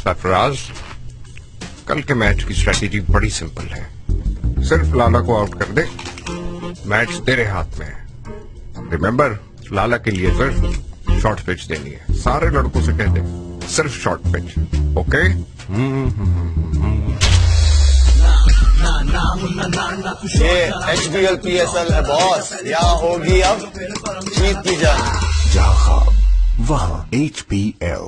सरफराज, कल के मैच की स्ट्रेटेजी बड़ी सिंपल है। सिर्फ लाला को आउट कर दे, मैच तेरे हाथ में है। रिमेंबर, लाला के लिए सिर्फ शॉर्ट पिच देनी है। सारे लड़कों से कह दे सिर्फ शॉर्ट पिच, ओके? ये HBL PSL है बॉस, यहाँ होगी अब जीत की जंग। जहाँ वहाँ HBL।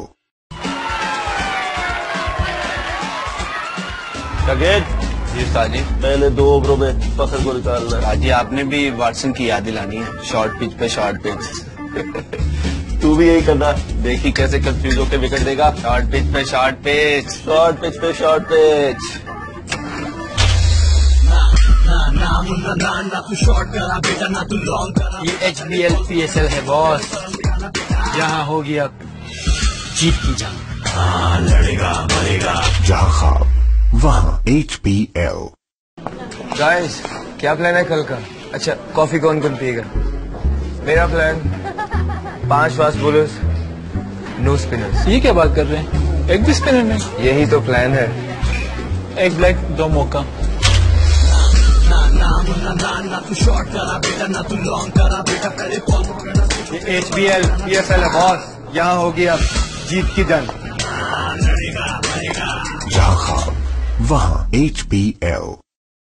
जी साजी, पहले 2 ओवरों में फखर को निकालना है। हाजी, आपने भी वाटसन की याद दिलानी है। शॉर्ट पिच पे शॉर्ट पिच। तू भी यही करना। देखी कैसे कंफ्यूज होकर विकेट देगा। शॉर्ट पिच पे शॉर्ट पिच, शॉर्ट पिच पे शॉर्ट पिच। ये HBL PSL है बॉस, यहाँ होगी अब जीत की जंग। लड़ेगा मरेगा जहाँ वहाँ HBL। गाइस, क्या प्लान है कल का? अच्छा, कॉफी कौन कौन पिएगा? मेरा plan 5 fast bowlers, no spinners. ये क्या बात कर रहे हैं? एक भी स्पिनर नहीं? यही तो प्लान है। एक ब्लैक 2 मौका। ये HBL PSL है बॉस, यहाँ होगी अब जीत की जंग। जहाँ वहाँ HBL।